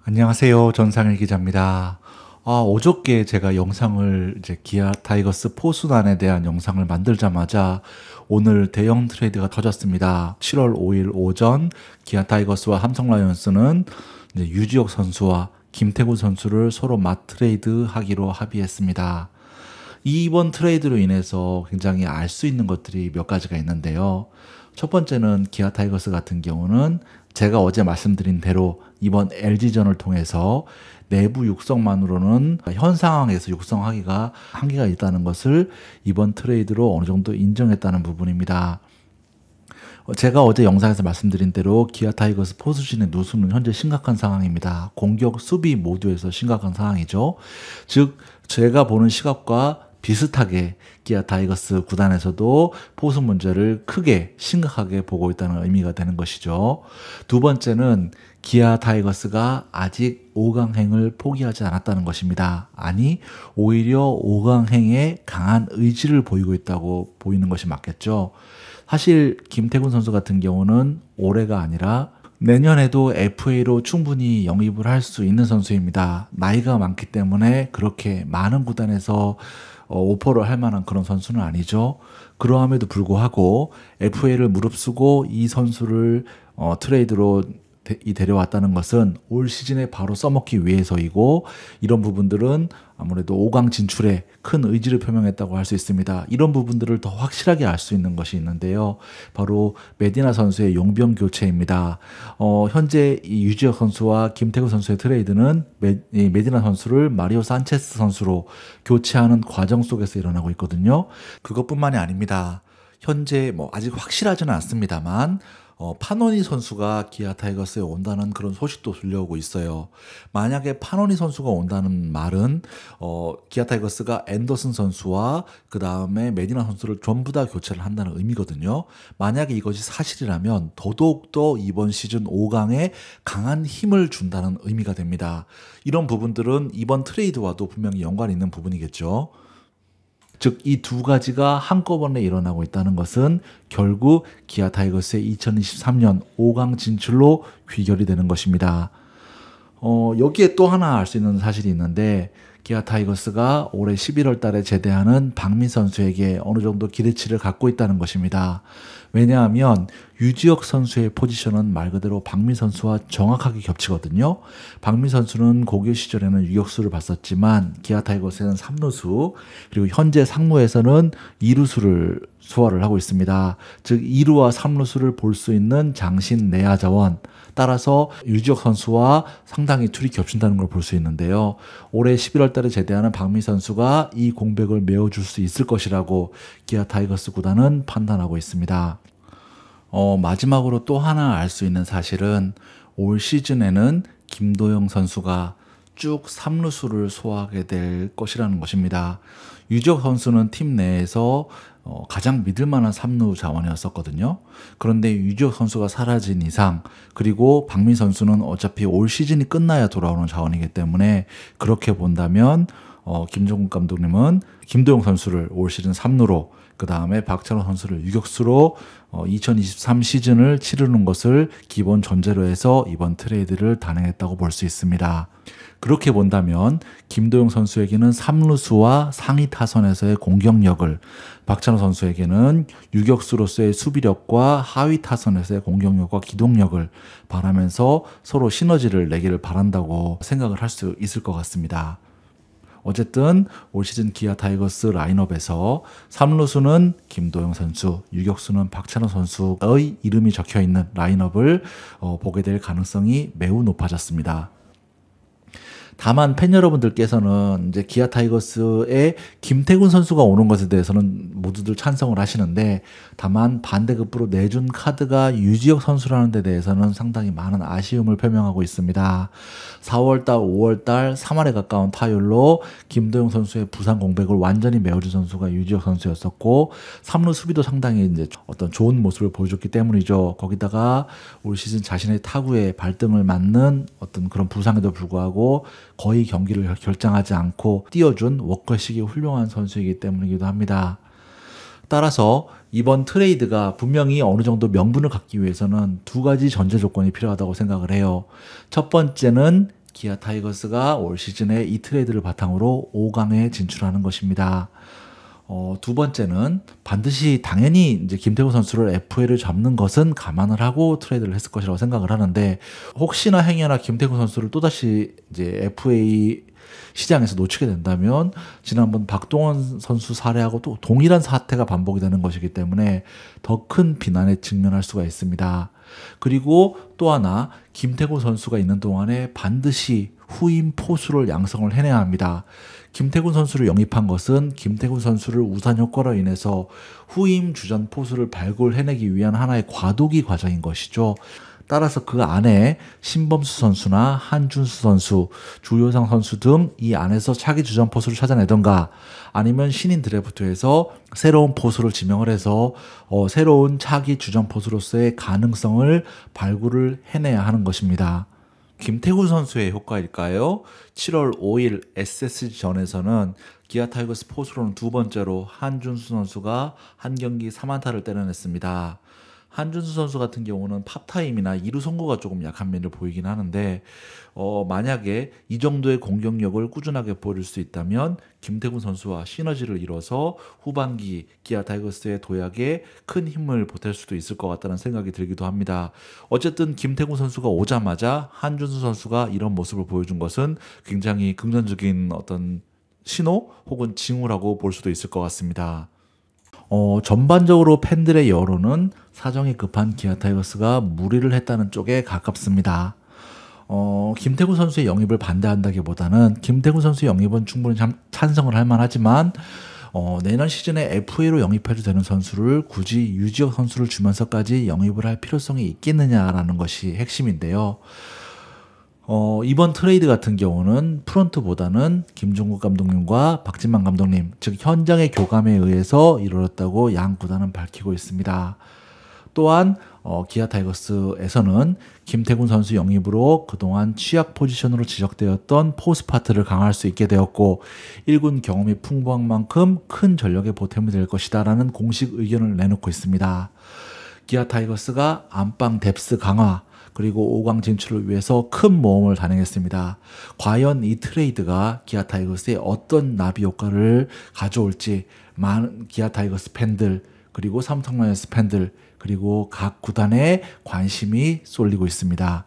안녕하세요. 전상일 기자입니다. 어저께 제가 영상을 기아 타이거스 포수단에 대한 영상을 만들자마자 오늘 대형 트레이드가 터졌습니다. 7월 5일 오전 기아 타이거스와 삼성 라이온스는 이제 유지혁 선수와 김태군 선수를 서로 맞트레이드 하기로 합의했습니다. 이번 트레이드로 인해서 굉장히 알 수 있는 것들이 몇 가지가 있는데요. 첫 번째는 기아 타이거스 같은 경우는 제가 어제 말씀드린 대로 이번 LG전을 통해서 내부 육성만으로는 현 상황에서 육성하기가 한계가 있다는 것을 이번 트레이드로 어느 정도 인정했다는 부분입니다. 제가 어제 영상에서 말씀드린 대로 기아 타이거스 포수진의 누수는 현재 심각한 상황입니다. 공격, 수비 모두에서 심각한 상황이죠. 즉 제가 보는 시각과 비슷하게 기아 타이거스 구단에서도 포수 문제를 크게 심각하게 보고 있다는 의미가 되는 것이죠. 두 번째는 기아 타이거스가 아직 5강행을 포기하지 않았다는 것입니다. 아니, 오히려 5강행에 강한 의지를 보이고 있다고 보이는 것이 맞겠죠. 사실 김태군 선수 같은 경우는 올해가 아니라 내년에도 FA로 충분히 영입을 할 수 있는 선수입니다. 나이가 많기 때문에 그렇게 많은 구단에서 오퍼를 할 만한 그런 선수는 아니죠. 그러함에도 불구하고 FA를 무릅쓰고 이 선수를 트레이드로 데려왔다는 것은 올 시즌에 바로 써먹기 위해서이고, 이런 부분들은 아무래도 5강 진출에 큰 의지를 표명했다고 할 수 있습니다. 이런 부분들을 더 확실하게 알 수 있는 것이 있는데요. 바로 메디나 선수의 용병 교체입니다. 현재 이 유지혁 선수와 김태구 선수의 트레이드는 메디나 선수를 마리오 산체스 선수로 교체하는 과정 속에서 일어나고 있거든요. 그것뿐만이 아닙니다. 현재 아직 확실하지는 않습니다만 파노니 선수가 기아 타이거스에 온다는 그런 소식도 들려오고 있어요. 만약에 파노니 선수가 온다는 말은 기아 타이거스가 앤더슨 선수와 그 다음에 메디나 선수를 전부 다 교체를 한다는 의미거든요. 만약에 이것이 사실이라면 더더욱더 이번 시즌 5강에 강한 힘을 준다는 의미가 됩니다. 이런 부분들은 이번 트레이드와도 분명히 연관이 있는 부분이겠죠. 즉, 이 두 가지가 한꺼번에 일어나고 있다는 것은 결국 기아 타이거스의 2023년 5강 진출로 귀결이 되는 것입니다. 여기에 또 하나 알 수 있는 사실이 있는데, 기아 타이거스가 올해 11월 달에 제대하는 박민 선수에게 어느 정도 기대치를 갖고 있다는 것입니다. 왜냐하면 유지혁 선수의 포지션은 말 그대로 박민 선수와 정확하게 겹치거든요. 박민 선수는 고교 시절에는 유격수를 봤었지만 기아 타이거스에는 3루수, 그리고 현재 상무에서는 2루수를 소화를 하고 있습니다. 즉 2루와 3루수를 볼 수 있는 장신 내야 자원, 따라서 유지혁 선수와 상당히 툴이 겹친다는 걸 볼 수 있는데요. 올해 11월 달에 제대하는 박민 선수가 이 공백을 메워줄 수 있을 것이라고 기아 타이거스 구단은 판단하고 있습니다. 마지막으로 또 하나 알 수 있는 사실은 올 시즌에는 김도영 선수가 쭉 3루수를 소화하게 될 것이라는 것입니다. 유지혁 선수는 팀 내에서 가장 믿을 만한 3루 자원이었었거든요. 그런데 유지혁 선수가 사라진 이상, 그리고 박민 선수는 어차피 올 시즌이 끝나야 돌아오는 자원이기 때문에 그렇게 본다면 김정국 감독님은 김도영 선수를 올 시즌 3루로, 그 다음에 박찬호 선수를 유격수로 2023 시즌을 치르는 것을 기본 전제로 해서 이번 트레이드를 단행했다고 볼 수 있습니다. 그렇게 본다면 김도영 선수에게는 3루수와 상위 타선에서의 공격력을, 박찬호 선수에게는 유격수로서의 수비력과 하위 타선에서의 공격력과 기동력을 바라면서 서로 시너지를 내기를 바란다고 생각을 할 수 있을 것 같습니다. 어쨌든 올 시즌 기아 타이거스 라인업에서 3루수는 김도영 선수, 유격수는 박찬호 선수의 이름이 적혀있는 라인업을 보게 될 가능성이 매우 높아졌습니다. 다만 팬 여러분들께서는 이제 기아 타이거스에 김태군 선수가 오는 것에 대해서는 모두들 찬성을 하시는데, 다만 반대급부로 내준 카드가 유지혁 선수라는 데 대해서는 상당히 많은 아쉬움을 표명하고 있습니다. 4월달, 5월달 3할에 가까운 타율로 김도영 선수의 부상 공백을 완전히 메워준 선수가 유지혁 선수였었고, 3루 수비도 상당히 이제 어떤 좋은 모습을 보여줬기 때문이죠. 거기다가 올 시즌 자신의 타구에 발등을 맞는 어떤 그런 부상에도 불구하고 거의 경기를 결정하지 않고 뛰어준 워커식이 훌륭한 선수이기 때문이기도 합니다. 따라서 이번 트레이드가 분명히 어느 정도 명분을 갖기 위해서는 두 가지 전제 조건이 필요하다고 생각을 해요. 첫 번째는 기아 타이거스가 올 시즌에 이 트레이드를 바탕으로 5강에 진출하는 것입니다. 두 번째는 반드시 당연히 이제 김태구 선수를 FA를 잡는 것은 감안을 하고 트레이드를 했을 것이라고 생각을 하는데, 혹시나 행여나 김태구 선수를 또다시 이제 FA 시장에서 놓치게 된다면 지난번 박동원 선수 사례하고 또 동일한 사태가 반복이 되는 것이기 때문에 더 큰 비난에 직면할 수가 있습니다. 그리고 또 하나, 김태구 선수가 있는 동안에 반드시 후임 포수를 양성을 해내야 합니다. 김태균 선수를 영입한 것은 김태균 선수를 우산 효과로 인해서 후임 주전 포수를 발굴해내기 위한 하나의 과도기 과정인 것이죠. 따라서 그 안에 신범수 선수나 한준수 선수, 주효상 선수 등 이 안에서 차기 주전 포수를 찾아내던가, 아니면 신인 드래프트에서 새로운 포수를 지명을 해서 새로운 차기 주전 포수로서의 가능성을 발굴을 해내야 하는 것입니다. 김태구 선수의 효과일까요? 7월 5일 SSG전에서는 기아 타이거스 포수로는 두 번째로 한준수 선수가 한 경기 3안타를 때려냈습니다. 한준수 선수 같은 경우는 팝타임이나 2루 송구가 조금 약한 면을 보이긴 하는데, 만약에 이 정도의 공격력을 꾸준하게 보여줄 수 있다면 김태균 선수와 시너지를 이뤄서 후반기 기아 타이거스의 도약에 큰 힘을 보탤 수도 있을 것 같다는 생각이 들기도 합니다. 어쨌든 김태균 선수가 오자마자 한준수 선수가 이런 모습을 보여준 것은 굉장히 긍정적인 어떤 신호 혹은 징후라고 볼 수도 있을 것 같습니다. 전반적으로 팬들의 여론은 사정이 급한 기아 타이거스가 무리를 했다는 쪽에 가깝습니다. 김태구 선수의 영입을 반대한다기보다는 김태구 선수의 영입은 충분히 찬성을 할 만하지만, 내년 시즌에 FA로 영입해도 되는 선수를 굳이 유지혁 선수를 주면서까지 영입을 할 필요성이 있겠느냐라는 것이 핵심인데요. 이번 트레이드 같은 경우는 프런트보다는 김종국 감독님과 박진만 감독님, 즉 현장의 교감에 의해서 이루어졌다고 양 구단은 밝히고 있습니다. 또한 기아 타이거스에서는 김태균 선수 영입으로 그동안 취약 포지션으로 지적되었던 포스파트를 강화할 수 있게 되었고, 1군 경험이 풍부한 만큼 큰 전력의 보탬이 될 것이다 라는 공식 의견을 내놓고 있습니다. 기아 타이거스가 안방 뎁스 강화, 그리고 5강 진출을 위해서 큰 모험을 단행했습니다. 과연 이 트레이드가 기아 타이거스에 어떤 나비 효과를 가져올지 많은 기아 타이거스 팬들, 그리고 삼성 라이온스 팬들, 그리고 각 구단에 관심이 쏠리고 있습니다.